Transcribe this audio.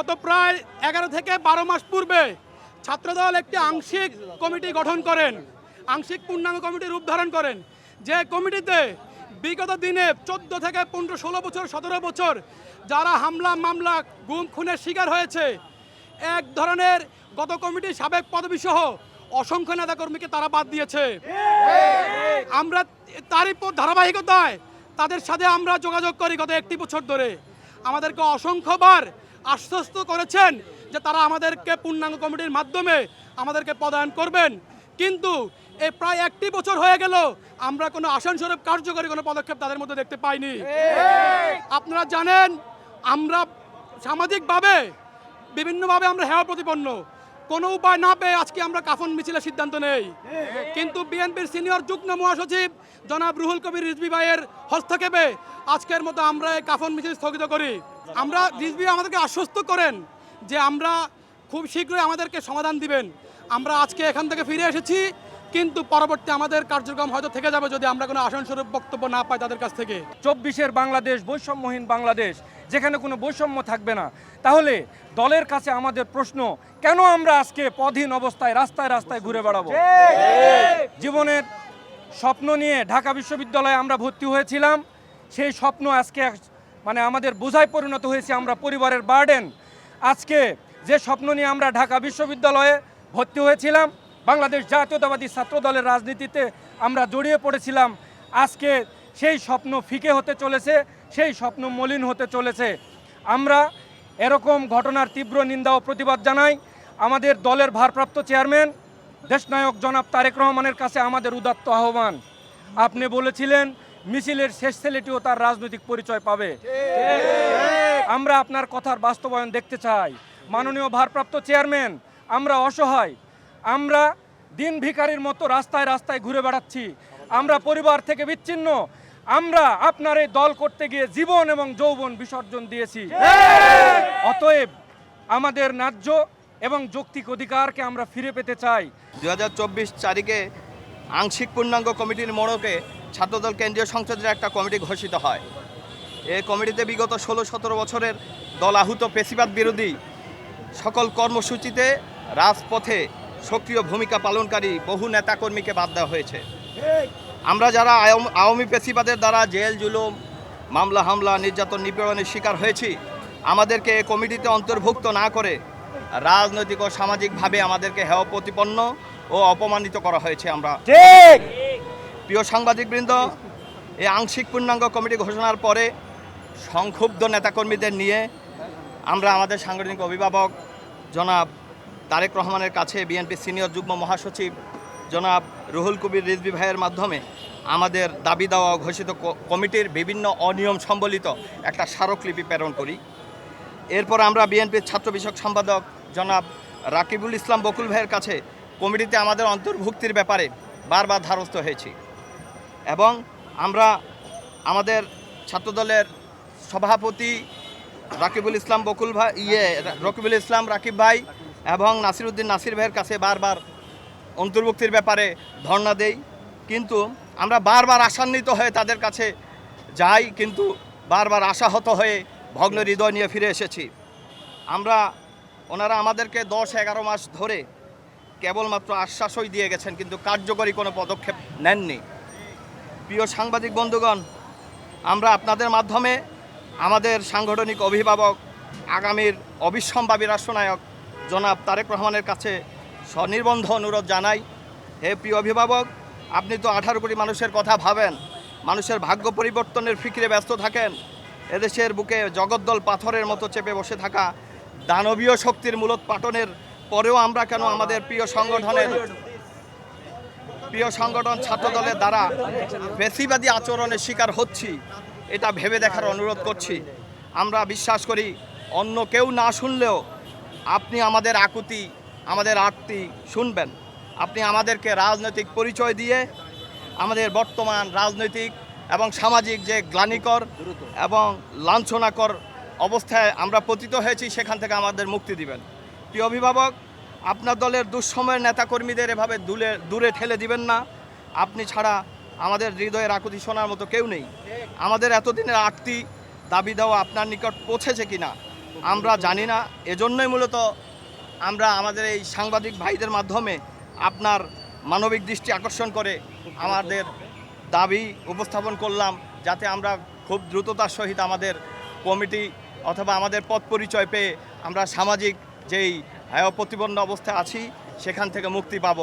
গত প্রায় 11 থেকে 12 মাস পূর্বে ছাত্রদল একটি আংশিক কমিটি গঠন করেন, আংশিক পূর্ণাঙ্গ কমিটির রূপ ধারণ করেন। যে কমিটিতে বিগত দিনে 14 থেকে 15, 16 বছর, 17 বছর যারা হামলা মামলা গুম খুনের শিকার হয়েছে, এক ধরনের গত কমিটির সাবেক পদবিসহ অসংখ্য নেতাকর্মীকে তারা বাদ দিয়েছে। আমরা তারই ধারাবাহিকতায় তাদের সাথে আমরা যোগাযোগ করি গত 1 বছর ধরে। আমাদেরকে অসংখ্যবার আশ্বস্ত করেছেন যে তারা আমাদেরকে পূর্ণাঙ্গ কমিটির মাধ্যমে আমাদেরকে পদায়ন করবেন, কিন্তু এই প্রায় 1 বছর হয়ে গেল আমরা কোনো আশানুরূপ কার্যকরী কোনো পদক্ষেপ তাদের মধ্যে দেখতে পাইনি। আপনারা জানেন আমরা সামাজিকভাবে বিভিন্নভাবে আমরা হেয় প্রতিপন্ন, কোনো উপায় না পেয়ে আজকে আমরা কাফন মিছিলের সিদ্ধান্ত নেই। কিন্তু বিএনপির সিনিয়র যুগ্ম মহাসচিব জনাব রুহুল কবির রিজভী ভাইয়ের হস্তক্ষেপে আজকের মতো আমরা এই কাফন মিছিল স্থগিত করি। আমরা রিজভী আমাদেরকে আশ্বস্ত করেন যে আমরা খুব শীঘ্রই আমাদেরকে সমাধান দিবেন। আমরা আজকে এখান থেকে ফিরে এসেছি, কিন্তু পরবর্তী আমাদের কার্যক্রম হয়তো থেকে যাবে যদি আমরা কোনো আশানুরূপ বক্তব্য না পাই তাদের কাছ থেকে। 24-এর বাংলাদেশ, বৈষম্যহীন বাংলাদেশ, যেখানে কোনো বৈষম্য থাকবে না। তাহলে দলের কাছে আমাদের প্রশ্ন, কেন আমরা আজকে পদহীন অবস্থায় রাস্তায় রাস্তায় ঘুরে বেড়াবো? জীবনের স্বপ্ন নিয়ে ঢাকা বিশ্ববিদ্যালয়ে আমরা ভর্তি হয়েছিলাম, সেই স্বপ্ন আজকে আমাদের বোঝায় পরিণত হয়েছে, আমরা পরিবারের বার্ডেন। আজকে যে স্বপ্ন নিয়ে আমরা ঢাকা বিশ্ববিদ্যালয়ে ভর্তি হয়েছিলাম, বাংলাদেশ জাতীয়তাবাদী ছাত্র দলের রাজনীতিতে আমরা জড়িয়ে পড়েছিলাম, আজকে সেই স্বপ্ন ফিকে হতে চলেছে, সেই স্বপ্ন মলিন হতে চলেছে। আমরা এরকম ঘটনার তীব্র নিন্দা ও প্রতিবাদ জানাই। আমাদের দলের ভারপ্রাপ্ত চেয়ারম্যান দেশনায়ক জনাব তারেক রহমানের কাছে আমাদের উদাত্ত আহ্বান। আপনি বলেছিলেন মিছিলের শেষ ছেলেটিও তার রাজনৈতিক পরিচয় পাবে। আমরা আপনার কথার বাস্তবায়ন দেখতে চাই। মাননীয় ভারপ্রাপ্ত চেয়ারম্যান, আমরা অসহায়, আমরা দিন ভিখারির মতো রাস্তায় রাস্তায় ঘুরে বেড়াচ্ছি, আমরা পরিবার থেকে বিচ্ছিন্ন, আমরা আপনার এই দল করতে গিয়ে জীবন এবং যৌবন বিসর্জন দিয়েছি। অতএব আমাদের ন্যায্য এবং যৌক্তিক অধিকারকে আমরা ফিরে পেতে চাই। 2024 তারিখে আংশিক পূর্ণাঙ্গ কমিটির মোড়কে ছাত্রদল কেন্দ্রীয় সংসদের একটা কমিটি ঘোষিত হয়। এই কমিটিতে বিগত 16-17 বছরের দল আহুত পেশিবাদ বিরোধী সকল কর্মসূচিতে রাজপথে সক্রিয় ভূমিকা পালনকারী বহু নেতাকর্মীকে বাদ দেওয়া হয়েছে। আমরা যারা আওয়ামী পেশিবাদের দ্বারা জেল জুলুম, মামলা হামলা, নির্যাতন নিপীড়নের শিকার হয়েছি, আমাদেরকে এই কমিটিতে অন্তর্ভুক্ত না করে রাজনৈতিক ও সামাজিকভাবে আমাদেরকে হেয় প্রতিপন্ন ও অপমানিত করা হয়েছে। আমরা প্রিয় সাংবাদিকবৃন্দ, এই আংশিক পূর্ণাঙ্গ কমিটি ঘোষণার পরে সংক্ষুব্ধ নেতাকর্মীদের নিয়ে আমরা আমাদের সাংগঠনিক অভিভাবক জনাব তারেক রহমানের কাছে বিএনপি সিনিয়র যুগ্ম মহাসচিব জনাব রুহুল কবির রিজভী ভাইয়ের মাধ্যমে আমাদের দাবি দেওয়া ঘোষিত কমিটির বিভিন্ন অনিয়ম সম্বলিত একটা স্মারকলিপি প্রেরণ করি। এরপর আমরা বিএনপির ছাত্র বিষয়ক সম্পাদক জনাব রাকিবুল ইসলাম বকুল ভাইয়ের কাছে কমিটিতে আমাদের অন্তর্ভুক্তির ব্যাপারে বারবার ধারস্থ হয়েছি এবং আমরা আমাদের ছাত্রদলের সভাপতি রাকিবুল ইসলাম রাকিব ভাই এবং নাসিরউদ্দিন নাসির ভাইয়ের কাছে বারবার অন্তর্ভুক্তির ব্যাপারে ধর্ণা দেই, কিন্তু আমরা বারবার আশান্বিত হয়ে তাদের কাছে যাই, কিন্তু বারবার আশাহত হয়ে ভগ্ন হৃদয় নিয়ে ফিরে এসেছি। ওনারা আমাদেরকে 10-11 মাস ধরে কেবলমাত্র আশ্বাসই দিয়ে গেছেন, কিন্তু কার্যকরী কোনো পদক্ষেপ নেননি। প্রিয় সাংবাদিক বন্ধুগণ, আমরা আপনাদের মাধ্যমে আমাদের সাংগঠনিক অভিভাবক, আগামীর অবিসম্ভাবী রাষ্ট্রনায়ক জনাব তারেক রহমানের কাছে স্বনির্বন্ধ অনুরোধ জানাই। হে প্রিয় অভিভাবক, আপনি তো 18 কোটি মানুষের কথা ভাবেন, মানুষের ভাগ্য পরিবর্তনের ফিকিরে ব্যস্ত থাকেন। এদেশের বুকে জগদ্দল পাথরের মতো চেপে বসে থাকা দানবীয় শক্তির মূলোৎপাটনের পরেও আমরা কেন আমাদের প্রিয় সংগঠন ছাত্রদলের দ্বারা ফ্যাসিবাদী আচরণের শিকার হচ্ছি, এটা ভেবে দেখার অনুরোধ করছি। আমরা বিশ্বাস করি অন্য কেউ না শুনলেও আপনি আমাদের আকুতি, আমাদের আরতি শুনবেন। আপনি আমাদেরকে রাজনৈতিক পরিচয় দিয়ে আমাদের বর্তমান রাজনৈতিক এবং সামাজিক যে গ্লানিকর এবং লাঞ্ছনাকর অবস্থায় আমরা পতিত হয়েছি, সেখান থেকে আমাদের মুক্তি দিবেন। প্রিয় অভিভাবক, আপনার দলের দুঃসময়ের নেতাকর্মীদের এভাবে দূরে ঠেলে দিবেন না। আপনি ছাড়া আমাদের হৃদয়ের আকুতি শোনার মতো কেউ নেই। আমাদের এতদিনের আরতি দাবি দেওয়া আপনার নিকট পৌঁছেছে কিনা আমরা জানি না। এজন্যই মূলত আমরা আমাদের এই সাংবাদিক ভাইদের মাধ্যমে আপনার মানবিক দৃষ্টি আকর্ষণ করে আমাদের দাবি উপস্থাপন করলাম, যাতে আমরা খুব দ্রুততার সহিত আমাদের কমিটি অথবা আমাদের পদ পরিচয় পেয়ে আমরা সামাজিক যেই প্রতিবন্ধ অবস্থায় আছি সেখান থেকে মুক্তি পাব।